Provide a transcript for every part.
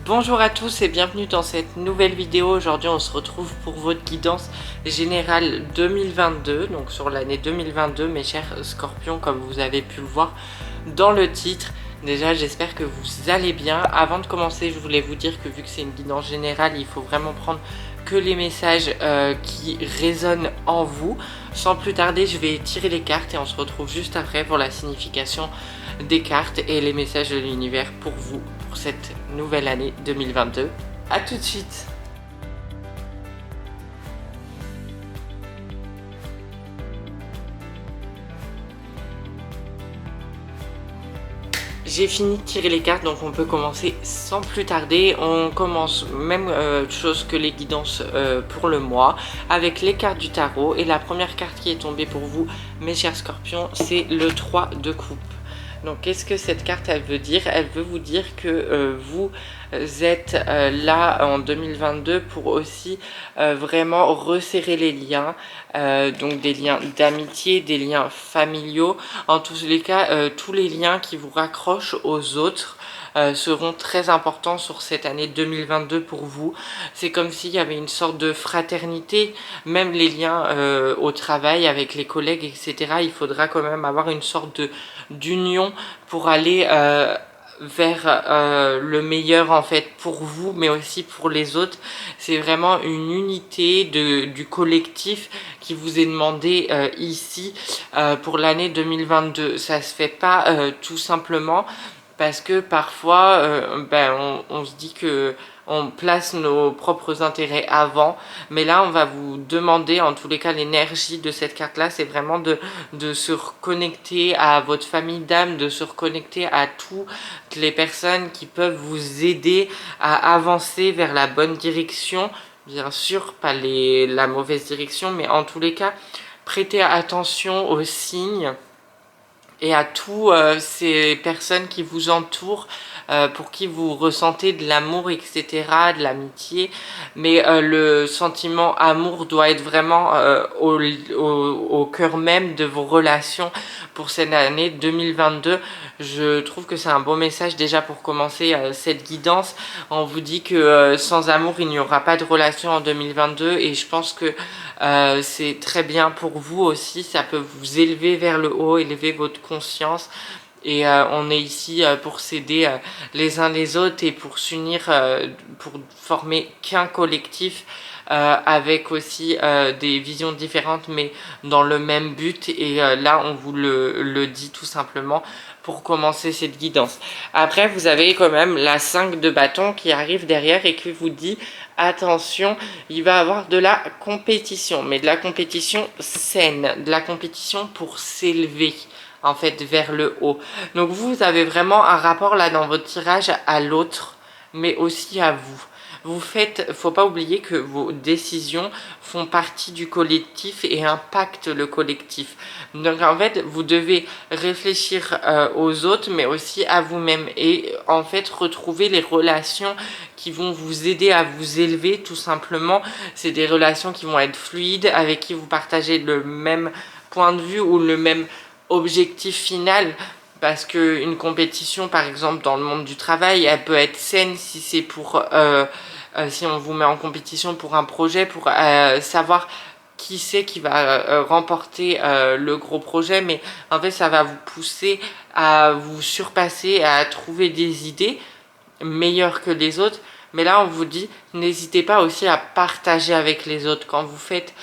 Bonjour à tous et bienvenue dans cette nouvelle vidéo. Aujourd'hui on se retrouve pour votre guidance générale 2022, donc sur l'année 2022 mes chers scorpions, comme vous avez pu le voir dans le titre. Déjà j'espère que vous allez bien. Avant de commencer je voulais vous dire que vu que c'est une guidance générale, il faut vraiment prendre que les messages qui résonnent en vous. Sans plus tarder, je vais tirer les cartes et on se retrouve juste après pour la signification des cartes et les messages de l'univers pour vous pour cette nouvelle année 2022. A tout de suite. J'ai fini de tirer les cartes, donc on peut commencer sans plus tarder. On commence même chose que les guidances pour le mois, avec les cartes du tarot. Et la première carte qui est tombée pour vous, mes chers scorpions, c'est le 3 de coupe. Donc qu'est-ce que cette carte elle veut dire? Elle veut vous dire que vous êtes là en 2022 pour aussi vraiment resserrer les liens, donc des liens d'amitié, des liens familiaux, en tous les cas tous les liens qui vous raccrochent aux autres seront très importants sur cette année 2022 pour vous. C'est comme s'il y avait une sorte de fraternité, même les liens au travail avec les collègues, etc. Il faudra quand même avoir une sorte d'union pour aller vers le meilleur en fait pour vous mais aussi pour les autres. C'est vraiment une unité du collectif qui vous est demandé ici pour l'année 2022. Ça se fait pas tout simplement parce que parfois on se dit que on place nos propres intérêts avant, mais là on va vous demander, en tous les cas l'énergie de cette carte là c'est vraiment de se reconnecter à votre famille d'âme, de se reconnecter à toutes les personnes qui peuvent vous aider à avancer vers la bonne direction. Bien sûr pas la mauvaise direction, mais en tous les cas prêtez attention aux signes et à tous ces personnes qui vous entourent, pour qui vous ressentez de l'amour, etc., de l'amitié. Mais le sentiment amour doit être vraiment au cœur même de vos relations pour cette année 2022. Je trouve que c'est un beau message déjà pour commencer cette guidance. On vous dit que sans amour, il n'y aura pas de relation en 2022 et je pense que c'est très bien pour vous aussi. Ça peut vous élever vers le haut, élever votre conscience. Et on est ici pour s'aider les uns les autres et pour s'unir, pour former qu'un collectif avec aussi des visions différentes mais dans le même but. Et là on vous le dit tout simplement pour commencer cette guidance. Après vous avez quand même la 5 de bâton qui arrive derrière et qui vous dit attention, il va y avoir de la compétition, mais de la compétition saine, de la compétition pour s'élever en fait vers le haut. Donc vous avez vraiment un rapport là dans votre tirage à l'autre, mais aussi à vous. Vous faites, faut pas oublier que vos décisions font partie du collectif et impactent le collectif. Donc en fait, vous devez réfléchir aux autres, mais aussi à vous-même et en fait retrouver les relations qui vont vous aider à vous élever tout simplement. C'est des relations qui vont être fluides, avec qui vous partagez le même point de vue ou le même objectif final, parce que une compétition par exemple dans le monde du travail elle peut être saine si c'est pour si on vous met en compétition pour un projet, pour savoir qui c'est qui va remporter le gros projet, mais en fait ça va vous pousser à vous surpasser, à trouver des idées meilleures que les autres. Mais là on vous dit n'hésitez pas aussi à partager avec les autres quand vous faites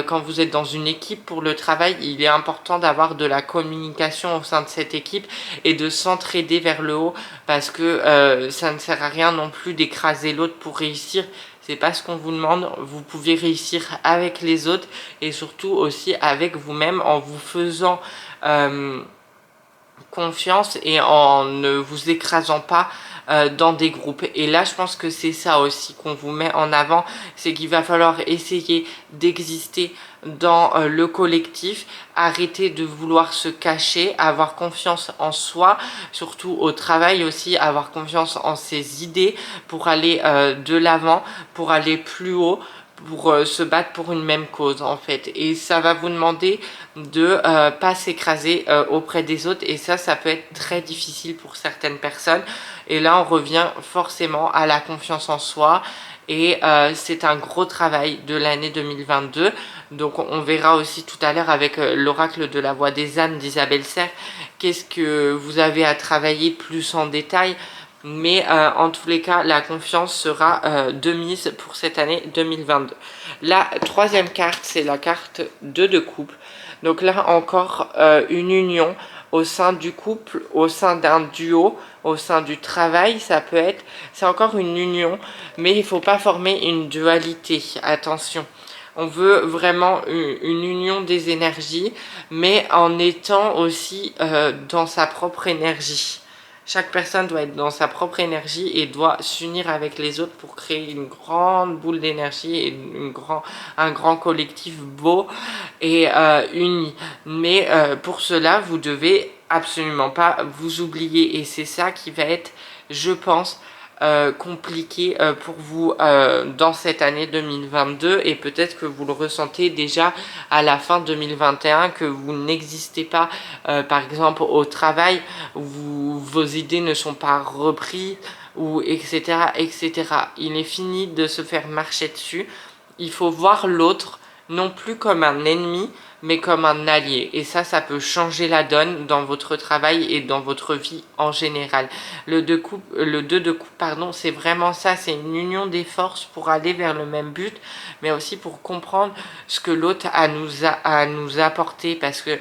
quand vous êtes dans une équipe pour le travail. Il est important d'avoir de la communication au sein de cette équipe et de s'entraider vers le haut, parce que ça ne sert à rien non plus d'écraser l'autre pour réussir. C'est pas ce qu'on vous demande. Vous pouvez réussir avec les autres et surtout aussi avec vous-même en vous faisant confiance et en ne vous écrasant pas dans des groupes. Et là je pense que c'est ça aussi qu'on vous met en avant, c'est qu'il va falloir essayer d'exister dans le collectif, arrêter de vouloir se cacher, avoir confiance en soi, surtout au travail aussi, avoir confiance en ses idées pour aller de l'avant, pour aller plus haut, pour se battre pour une même cause en fait. Et ça va vous demander de pas s'écraser auprès des autres, et ça peut être très difficile pour certaines personnes. Et là, on revient forcément à la confiance en soi. Et c'est un gros travail de l'année 2022. Donc on verra aussi tout à l'heure avec l'oracle de la voix des âmes d'Isabelle Serre, qu'est-ce que vous avez à travailler plus en détail. Mais en tous les cas, la confiance sera de mise pour cette année 2022. La troisième carte, c'est la carte de couple. Donc là encore, une union au sein du couple, au sein d'un duo, au sein du travail, ça peut être. C'est encore une union, mais il ne faut pas former une dualité. Attention. On veut vraiment une union des énergies, mais en étant aussi dans sa propre énergie. Chaque personne doit être dans sa propre énergie et doit s'unir avec les autres pour créer une grande boule d'énergie et un grand collectif beau et uni. Mais pour cela, vous devez absolument pas vous oublier et c'est ça qui va être, je pense, compliqué pour vous dans cette année 2022 et peut-être que vous le ressentez déjà à la fin 2021 que vous n'existez pas par exemple au travail, vos idées ne sont pas reprises ou etc. etc. Il est fini de se faire marcher dessus. Il faut voir l'autre non plus comme un ennemi mais comme un allié. Et ça peut changer la donne dans votre travail et dans votre vie en général. Le 2 de coupe, pardon, c'est vraiment ça, c'est une union des forces pour aller vers le même but, mais aussi pour comprendre ce que l'autre a à nous apporter, parce que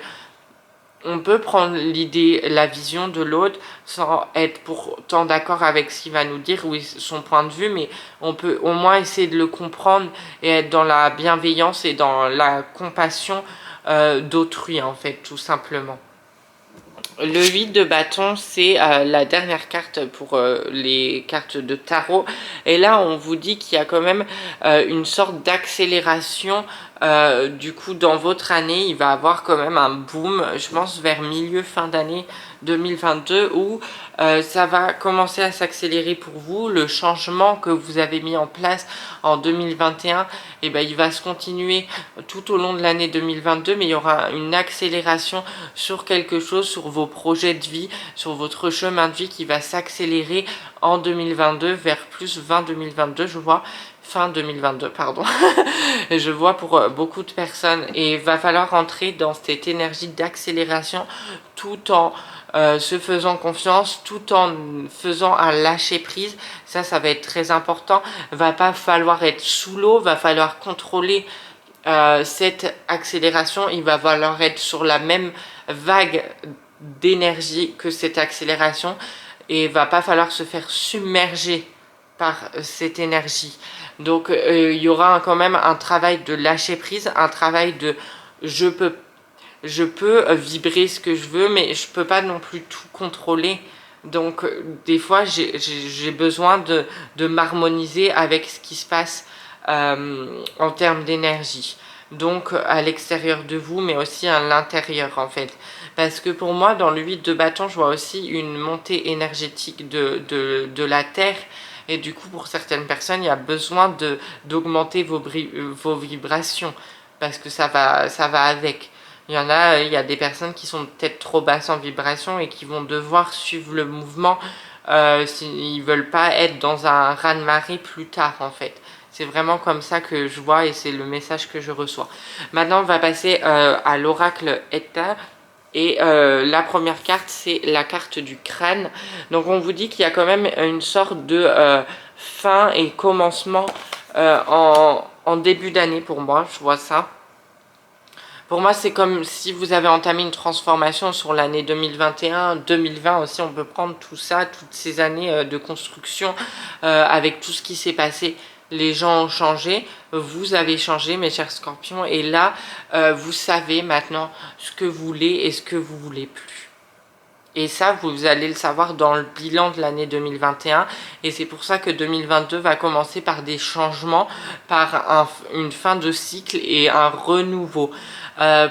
on peut prendre l'idée, la vision de l'autre sans être pourtant d'accord avec ce qu'il va nous dire ou son point de vue, mais on peut au moins essayer de le comprendre et être dans la bienveillance et dans la compassion d'autrui en fait, tout simplement. Le 8 de bâton, c'est la dernière carte pour les cartes de tarot. Et là, on vous dit qu'il y a quand même une sorte d'accélération. Du coup, dans votre année, il va y avoir quand même un boom, je pense, vers milieu, fin d'année 2022, où ça va commencer à s'accélérer pour vous. Le changement que vous avez mis en place en 2021, et ben, il va se continuer tout au long de l'année 2022, mais il y aura une accélération sur quelque chose, sur vos projets de vie, sur votre chemin de vie qui va s'accélérer en 2022, vers plus 20 2022, je vois. Fin 2022, pardon. Je vois pour beaucoup de personnes. Et il va falloir entrer dans cette énergie d'accélération tout en se faisant confiance, tout en faisant un lâcher prise. Ça va être très important. Va pas falloir être sous l'eau, va falloir contrôler cette accélération. Il va falloir être sur la même vague d'énergie que cette accélération. Et il va pas falloir se faire submerger par cette énergie. Donc il y aura quand même un travail de lâcher prise, un travail de je peux vibrer ce que je veux, mais je peux pas non plus tout contrôler. Donc des fois j'ai besoin de m'harmoniser avec ce qui se passe en termes d'énergie. Donc à l'extérieur de vous, mais aussi à l'intérieur en fait. Parce que pour moi, dans le 8 de bâton, je vois aussi une montée énergétique de la Terre. Et du coup, pour certaines personnes, il y a besoin d'augmenter vos vibrations. Parce que ça va avec. Il y a des personnes qui sont peut-être trop basses en vibration et qui vont devoir suivre le mouvement s'ils ne veulent pas être dans un raz-de-marée plus tard en fait. C'est vraiment comme ça que je vois et c'est le message que je reçois. Maintenant, on va passer à l'oracle Eta. Et la première carte, c'est la carte du crâne. Donc on vous dit qu'il y a quand même une sorte de fin et commencement en début d'année pour moi, je vois ça. Pour moi, c'est comme si vous avez entamé une transformation sur l'année 2021, 2020 aussi, on peut prendre tout ça, toutes ces années de construction avec tout ce qui s'est passé. Les gens ont changé, vous avez changé mes chers scorpions et là vous savez maintenant ce que vous voulez et ce que vous voulez plus. Et ça vous allez le savoir dans le bilan de l'année 2021 et c'est pour ça que 2022 va commencer par des changements, par une fin de cycle et un renouveau.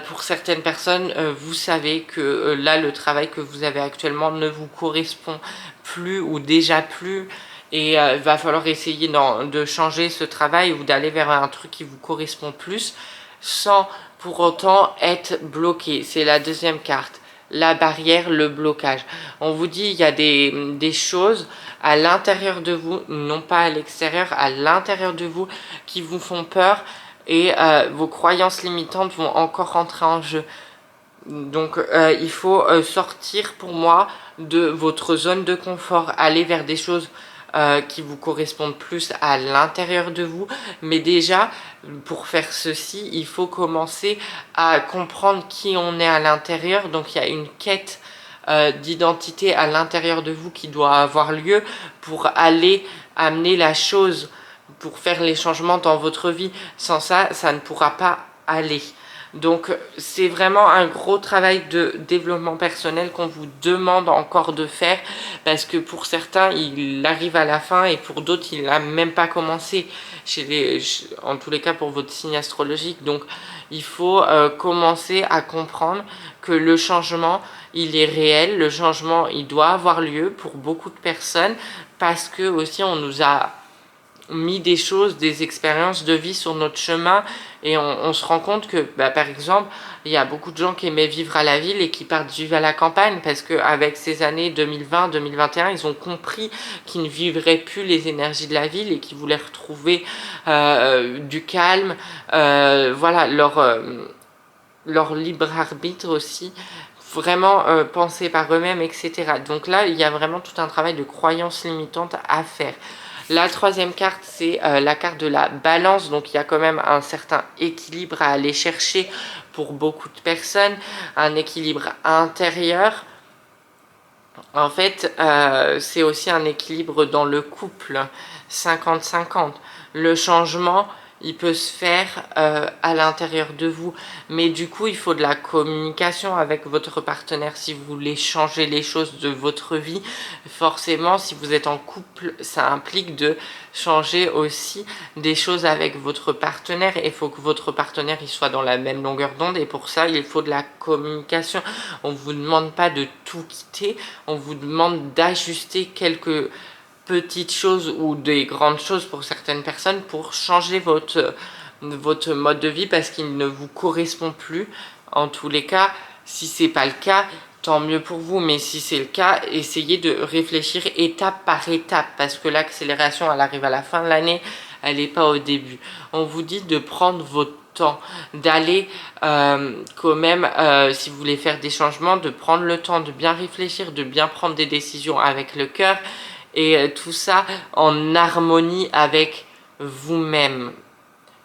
Pour certaines personnes, vous savez que là le travail que vous avez actuellement ne vous correspond plus ou déjà plus. Et il va falloir essayer de changer ce travail ou d'aller vers un truc qui vous correspond plus sans pour autant être bloqué. C'est la deuxième carte. la barrière, le blocage. On vous dit il y a des choses à l'intérieur de vous, non pas à l'extérieur, à l'intérieur de vous qui vous font peur et vos croyances limitantes vont encore rentrer en jeu. Donc il faut sortir pour moi de votre zone de confort, aller vers des choses qui vous correspondent plus à l'intérieur de vous. Mais déjà, pour faire ceci, il faut commencer à comprendre qui on est à l'intérieur. Donc il y a une quête d'identité à l'intérieur de vous qui doit avoir lieu pour aller amener la chose, pour faire les changements dans votre vie. Sans ça, ça ne pourra pas aller. Donc c'est vraiment un gros travail de développement personnel qu'on vous demande encore de faire, parce que pour certains il arrive à la fin et pour d'autres il n'a même pas commencé, en tous les cas pour votre signe astrologique. Donc il faut commencer à comprendre que le changement il est réel, le changement il doit avoir lieu pour beaucoup de personnes, parce que aussi on nous a mis des choses, des expériences de vie sur notre chemin, et on se rend compte que par exemple il y a beaucoup de gens qui aimaient vivre à la ville et qui partent vivre à la campagne parce qu'avec ces années 2020-2021 ils ont compris qu'ils ne vivraient plus les énergies de la ville et qu'ils voulaient retrouver du calme, voilà, leur libre arbitre aussi, vraiment penser par eux-mêmes, etc. Donc là il y a vraiment tout un travail de croyances limitantes à faire. La troisième carte, c'est la carte de la balance. Donc il y a quand même un certain équilibre à aller chercher pour beaucoup de personnes, un équilibre intérieur. En fait, c'est aussi un équilibre dans le couple, 50-50. Le changement, il peut se faire à l'intérieur de vous, mais du coup il faut de la communication avec votre partenaire si vous voulez changer les choses de votre vie. Forcément, si vous êtes en couple, ça implique de changer aussi des choses avec votre partenaire, et il faut que votre partenaire il soit dans la même longueur d'onde, et pour ça il faut de la communication. On ne vous demande pas de tout quitter, on vous demande d'ajuster quelques petites choses ou des grandes choses pour certaines personnes pour changer votre mode de vie, parce qu'il ne vous correspond plus. En tous les cas, si c'est pas le cas, tant mieux pour vous, mais si c'est le cas, essayez de réfléchir étape par étape, parce que l'accélération elle arrive à la fin de l'année, elle n'est pas au début. On vous dit de prendre votre temps, d'aller quand même, si vous voulez faire des changements, de prendre le temps de bien réfléchir, de bien prendre des décisions avec le cœur, et tout ça en harmonie avec vous-même.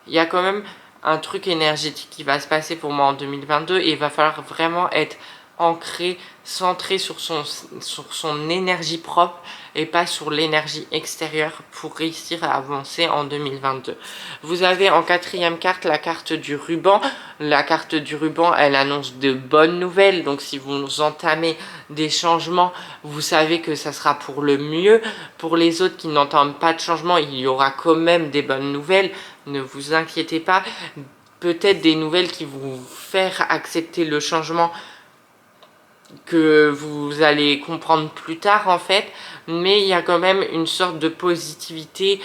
Il y a quand même un truc énergétique qui va se passer pour moi en 2022, et il va falloir vraiment être ancré, centré sur son énergie propre et pas sur l'énergie extérieure pour réussir à avancer en 2022. Vous avez en quatrième carte la carte du ruban. La carte du ruban, elle annonce de bonnes nouvelles. Donc si vous entamez des changements, vous savez que ça sera pour le mieux. Pour les autres qui n'entament pas de changement, il y aura quand même des bonnes nouvelles. Ne vous inquiétez pas. Peut-être des nouvelles qui vont faire accepter le changement que vous allez comprendre plus tard en fait, mais il y a quand même une sorte de positivité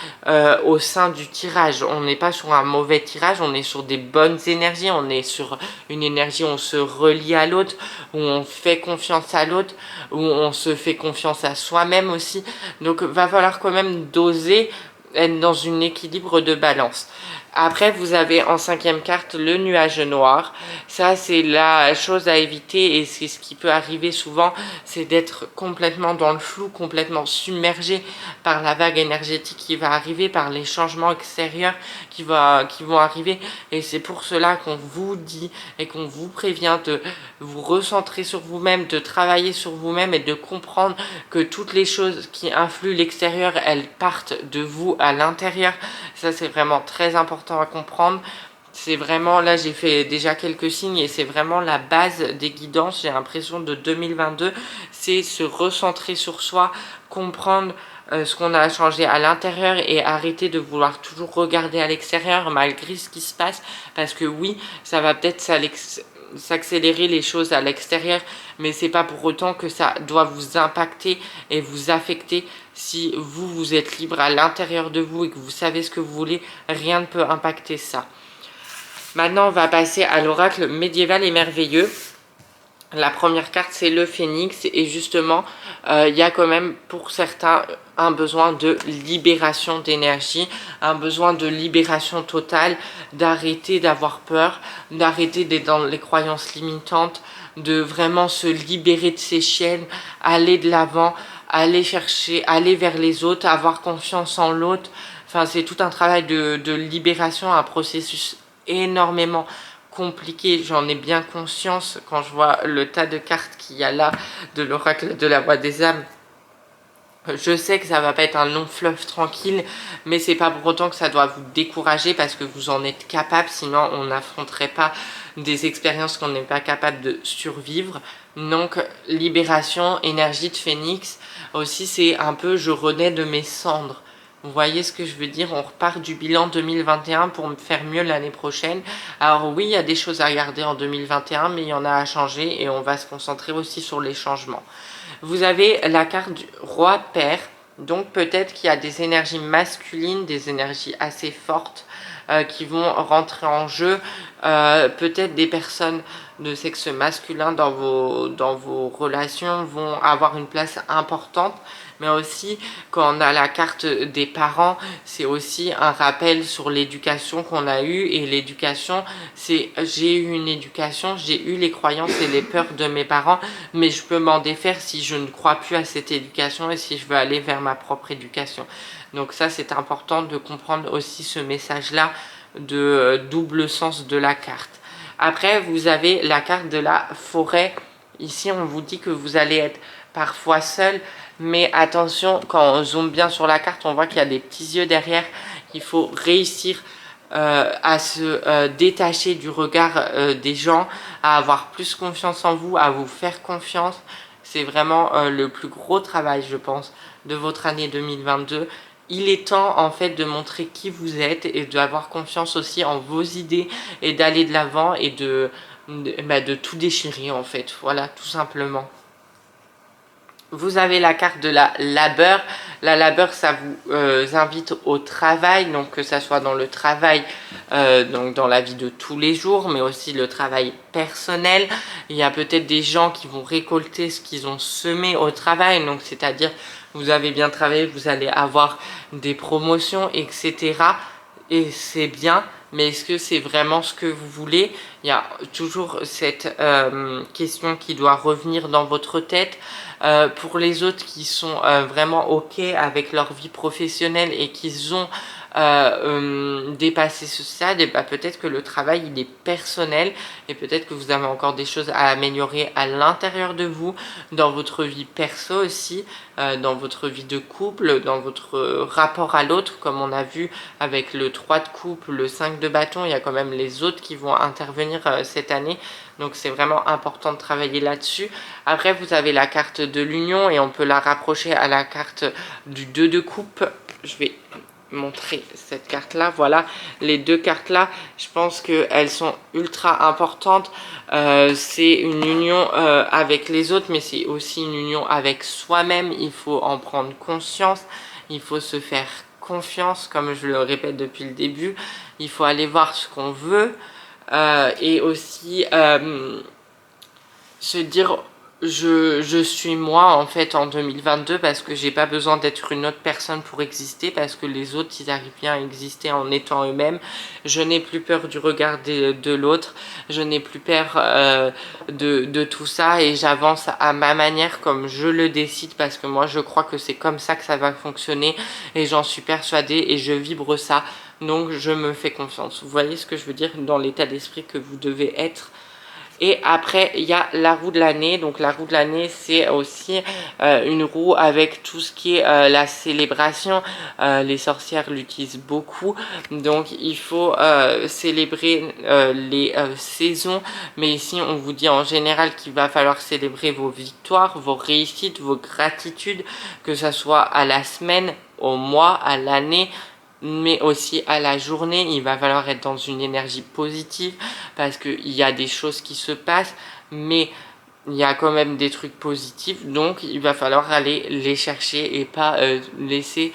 au sein du tirage. On n'est pas sur un mauvais tirage, on est sur des bonnes énergies, on est sur une énergie où on se relie à l'autre, où on fait confiance à l'autre, où on se fait confiance à soi-même aussi. Donc va falloir quand même doser, être dans un équilibre de balance. Après, vous avez en cinquième carte le nuage noir. Ça, c'est la chose à éviter, et c'est ce qui peut arriver souvent, c'est d'être complètement dans le flou, complètement submergé par la vague énergétique qui va arriver, par les changements extérieurs qui vont arriver. Et c'est pour cela qu'on vous dit et qu'on vous prévient de vous recentrer sur vous-même, de travailler sur vous-même et de comprendre que toutes les choses qui influent l'extérieur, elles partent de vous à l'intérieur. Ça, c'est vraiment très important à comprendre. C'est vraiment, là j'ai fait déjà quelques signes, et c'est vraiment la base des guidances, j'ai l'impression, de 2022, c'est se recentrer sur soi, comprendre ce qu'on a changé à l'intérieur et arrêter de vouloir toujours regarder à l'extérieur malgré ce qui se passe, parce que oui, ça va peut-être s'accélérer les choses à l'extérieur, mais c'est pas pour autant que ça doit vous impacter et vous affecter. Si vous êtes libre à l'intérieur de vous et que vous savez ce que vous voulez, rien ne peut impacter ça. Maintenant, on va passer à l'oracle médiéval et merveilleux. La première carte, c'est le phénix, et justement, il y a quand même pour certains un besoin de libération d'énergie, un besoin de libération totale, d'arrêter d'avoir peur, d'arrêter d'être dans les croyances limitantes, de vraiment se libérer de ces chaînes, aller de l'avant, aller chercher, aller vers les autres, avoir confiance en l'autre. Enfin, c'est tout un travail de libération, un processus énormément compliqué, j'en ai bien conscience quand je vois le tas de cartes qu'il y a là de l'oracle de la voix des âmes. Je sais que ça va pas être un long fleuve tranquille, mais c'est pas pour autant que ça doit vous décourager parce que vous en êtes capable, sinon on n'affronterait pas des expériences qu'on n'est pas capable de survivre. Donc libération, énergie de phénix, aussi c'est un peu je renais de mes cendres. Vous voyez ce que je veux dire? On repart du bilan 2021 pour me faire mieux l'année prochaine. Alors oui, il y a des choses à regarder en 2021, mais il y en a à changer et on va se concentrer aussi sur les changements. Vous avez la carte du roi père, donc peut-être qu'il y a des énergies masculines, des énergies assez fortes qui vont rentrer en jeu. Peut-être des personnes de sexe masculin dans vos relations vont avoir une place importante, mais aussi quand on a la carte des parents, c'est aussi un rappel sur l'éducation qu'on a eue, et l'éducation, c'est j'ai eu une éducation, j'ai eu les croyances et les peurs de mes parents, mais je peux m'en défaire si je ne crois plus à cette éducation et si je veux aller vers ma propre éducation. Donc ça, c'est important de comprendre aussi ce message-là de double sens de la carte. Après, vous avez la carte de la forêt. Ici, on vous dit que vous allez être parfois seul, mais attention, quand on zoome bien sur la carte, on voit qu'il y a des petits yeux derrière. Il faut réussir à se détacher du regard des gens, à avoir plus confiance en vous, à vous faire confiance. C'est vraiment le plus gros travail, je pense, de votre année 2022. Il est temps en fait de montrer qui vous êtes et d'avoir confiance aussi en vos idées et d'aller de l'avant et de tout déchirer en fait. Voilà, tout simplement. Vous avez la carte de la labeur. La labeur, ça vous invite au travail, donc que ça soit dans le travail, donc dans la vie de tous les jours, mais aussi le travail personnel. Il y a peut-être des gens qui vont récolter ce qu'ils ont semé au travail, donc c'est-à-dire vous avez bien travaillé, vous allez avoir des promotions, etc. Et c'est bien, mais est-ce que c'est vraiment ce que vous voulez? Il y a toujours cette question qui doit revenir dans votre tête. Pour les autres qui sont vraiment ok avec leur vie professionnelle et qui ont dépassé ce stade, et bah, peut-être que le travail il est personnel et peut-être que vous avez encore des choses à améliorer à l'intérieur de vous, dans votre vie perso aussi, dans votre vie de couple, dans votre rapport à l'autre, comme on a vu avec le 3 de coupe, le 5 de bâton, il y a quand même les autres qui vont intervenir cette année. Donc c'est vraiment important de travailler là-dessus. Après, vous avez la carte de l'union et on peut la rapprocher à la carte du 2 de coupe. Je vais montrer cette carte-là. Voilà, les deux cartes-là, je pense qu'elles sont ultra importantes. C'est une union avec les autres, mais c'est aussi une union avec soi-même. Il faut en prendre conscience. Il faut se faire confiance, comme je le répète depuis le début. Il faut aller voir ce qu'on veut. Et aussi se dire je suis moi en fait en 2022 parce que j'ai pas besoin d'être une autre personne pour exister, parce que les autres ils arrivent bien à exister en étant eux-mêmes. Je n'ai plus peur du regard de l'autre, je n'ai plus peur de tout ça et j'avance à ma manière comme je le décide, parce que moi je crois que c'est comme ça que ça va fonctionner et j'en suis persuadée et je vibre ça. Donc je me fais confiance. Vous voyez ce que je veux dire dans l'état d'esprit que vous devez être. Et après, il y a la roue de l'année. Donc la roue de l'année, c'est aussi une roue avec tout ce qui est la célébration. Les sorcières l'utilisent beaucoup. Donc il faut célébrer les saisons. Mais ici, on vous dit en général qu'il va falloir célébrer vos victoires, vos réussites, vos gratitudes. Que ça soit à la semaine, au mois, à l'année, mais aussi à la journée. Il va falloir être dans une énergie positive parce qu'il y a des choses qui se passent, mais il y a quand même des trucs positifs, donc il va falloir aller les chercher et pas laisser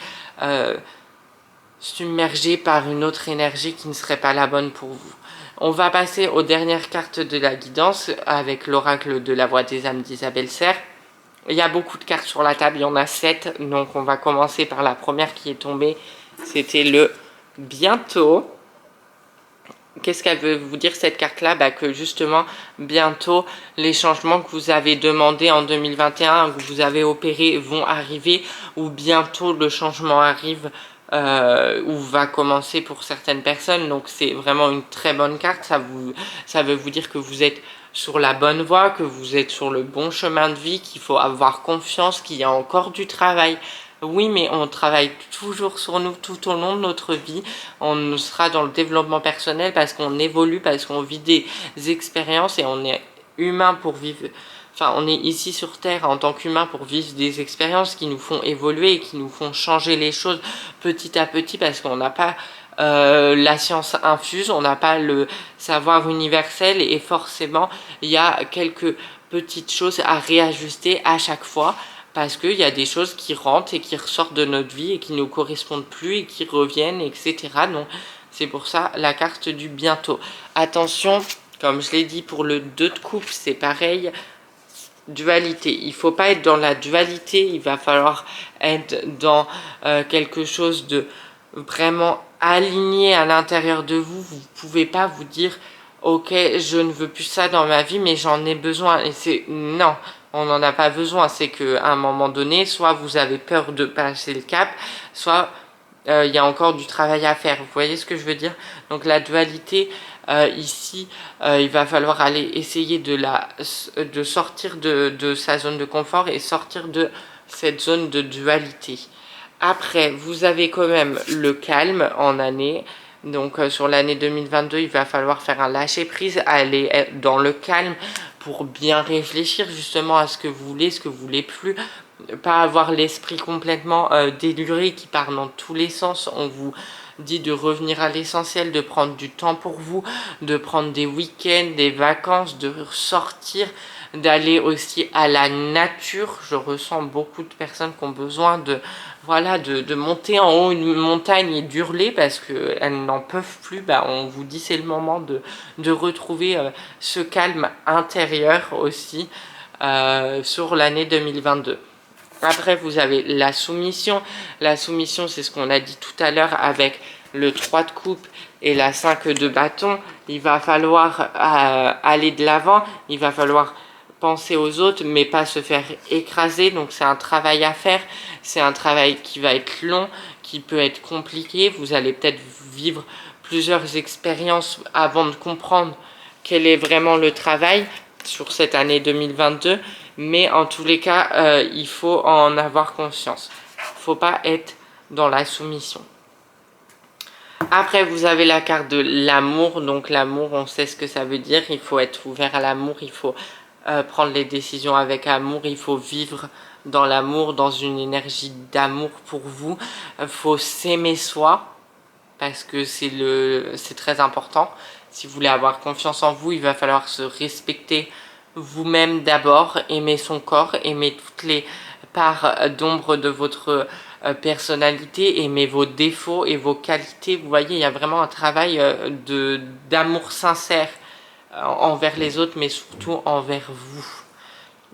submerger par une autre énergie qui ne serait pas la bonne pour vous. On va passer aux dernières cartes de la guidance avec l'oracle de la voix des âmes d'Isabelle Serre. Il y a beaucoup de cartes sur la table, il y en a 7, donc on va commencer par la première qui est tombée. C'était le bientôt. Qu'est-ce qu'elle veut vous dire cette carte-là? Que justement, bientôt, les changements que vous avez demandés en 2021, que vous avez opérés, vont arriver, ou bientôt le changement arrive, ou va commencer pour certaines personnes. Donc c'est vraiment une très bonne carte, ça veut vous dire que vous êtes sur la bonne voie, que vous êtes sur le bon chemin de vie, qu'il faut avoir confiance, qu'il y a encore du travail. Oui, mais on travaille toujours sur nous tout au long de notre vie. On sera dans le développement personnel parce qu'on évolue, parce qu'on vit des expériences et on est humain pour vivre. Enfin, on est ici sur Terre en tant qu'humain pour vivre des expériences qui nous font évoluer et qui nous font changer les choses petit à petit parce qu'on n'a pas la science infuse, on n'a pas le savoir universel et forcément, il y a quelques petites choses à réajuster à chaque fois. Parce qu'il y a des choses qui rentrent et qui ressortent de notre vie et qui ne nous correspondent plus et qui reviennent, etc. Donc c'est pour ça la carte du bientôt. Attention, comme je l'ai dit pour le 2 de coupe, c'est pareil, dualité. Il ne faut pas être dans la dualité, il va falloir être dans quelque chose de vraiment aligné à l'intérieur de vous. Vous ne pouvez pas vous dire « Ok, je ne veux plus ça dans ma vie, mais j'en ai besoin. » Et c'est non. On n'en a pas besoin, c'est qu'à un moment donné, soit vous avez peur de passer le cap, soit il y a encore du travail à faire. Vous voyez ce que je veux dire? Donc la dualité, ici, il va falloir aller essayer de sortir de sa zone de confort et sortir de cette zone de dualité. Après, vous avez quand même le calme en année. Donc sur l'année 2022, il va falloir faire un lâcher-prise, aller dans le calme pour bien réfléchir justement à ce que vous voulez, ce que vous voulez plus. Pas avoir l'esprit complètement déluré qui part dans tous les sens. On vous dit de revenir à l'essentiel, de prendre du temps pour vous, de prendre des week-ends, des vacances, de sortir, d'aller aussi à la nature. Je ressens beaucoup de personnes qui ont besoin de, voilà, de monter en haut une montagne et d'hurler parce qu'elles n'en peuvent plus. On vous dit c'est le moment de retrouver ce calme intérieur aussi sur l'année 2022. Après, vous avez la soumission. La soumission, c'est ce qu'on a dit tout à l'heure avec le 3 de coupe et la 5 de bâton. Il va falloir aller de l'avant. Il va falloir penser aux autres, mais pas se faire écraser. Donc, c'est un travail à faire. C'est un travail qui va être long, qui peut être compliqué. Vous allez peut-être vivre plusieurs expériences avant de comprendre quel est vraiment le travail sur cette année 2022. Mais en tous les cas, il faut en avoir conscience. Il ne faut pas être dans la soumission. Après, vous avez la carte de l'amour. Donc l'amour, on sait ce que ça veut dire. Il faut être ouvert à l'amour. Il faut prendre les décisions avec amour. Il faut vivre dans l'amour, dans une énergie d'amour pour vous. Il faut s'aimer soi. Parce que c'est très important. Si vous voulez avoir confiance en vous, il va falloir se respecter vous-même d'abord, aimer son corps, aimer toutes les parts d'ombre de votre personnalité, aimer vos défauts et vos qualités. Vous voyez, il y a vraiment un travail d'amour sincère envers les autres, mais surtout envers vous.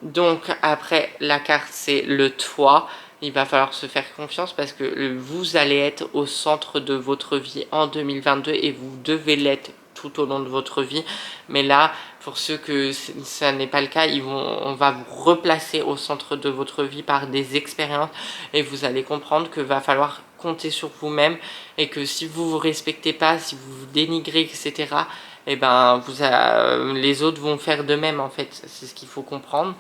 Donc après, la carte, c'est le toit. Il va falloir se faire confiance parce que vous allez être au centre de votre vie en 2022 et vous devez l'être tout au long de votre vie. Mais là, pour ceux que ça n'est pas le cas, on va vous replacer au centre de votre vie par des expériences et vous allez comprendre que va falloir compter sur vous-même et que si vous vous respectez pas, si vous vous dénigrez, etc., et les autres vont faire de même en fait. C'est ce qu'il faut comprendre.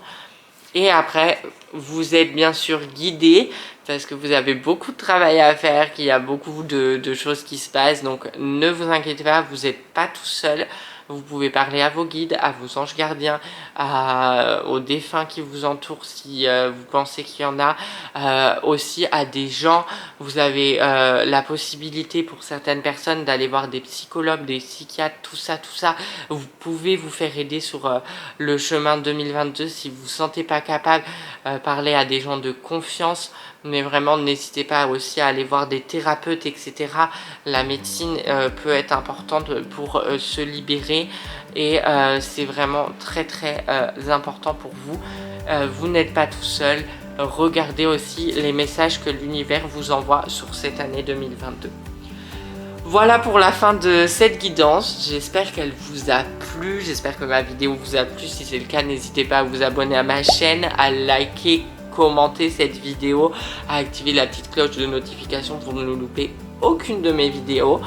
Et après, vous êtes bien sûr guidé parce que vous avez beaucoup de travail à faire, qu'il y a beaucoup de choses qui se passent. Donc ne vous inquiétez pas, vous n'êtes pas tout seul. Vous pouvez parler à vos guides, à vos anges gardiens, aux défunts qui vous entourent si vous pensez qu'il y en a, aussi à des gens. Vous avez la possibilité pour certaines personnes d'aller voir des psychologues, des psychiatres, tout ça. Vous pouvez vous faire aider sur le chemin 2022 si vous ne vous sentez pas capable. Parler à des gens de confiance, Mais vraiment, n'hésitez pas aussi à aller voir des thérapeutes, etc. La médecine peut être importante pour se libérer et c'est vraiment très très important pour vous. Vous n'êtes pas tout seul. Regardez aussi les messages que l'univers vous envoie sur cette année 2022. Voilà pour la fin de cette guidance, j'espère qu'elle vous a plu, j'espère que ma vidéo vous a plu. Si c'est le cas, n'hésitez pas à vous abonner à ma chaîne, à liker, commenter cette vidéo, à activer la petite cloche de notification pour ne louper aucune de mes vidéos.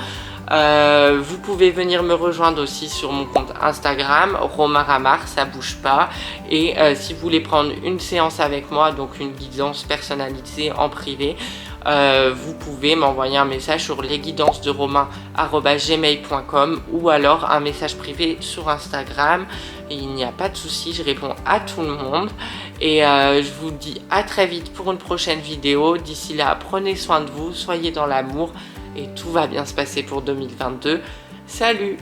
Vous pouvez venir me rejoindre aussi sur mon compte Instagram, Romain Ramar, ça bouge pas. Et si vous voulez prendre une séance avec moi, donc une guidance personnalisée en privé, vous pouvez m'envoyer un message sur lesguidancesderomain@gmail.com ou alors un message privé sur Instagram. Il n'y a pas de souci, je réponds à tout le monde. Et je vous dis à très vite pour une prochaine vidéo. D'ici là, prenez soin de vous, soyez dans l'amour et tout va bien se passer pour 2022. Salut!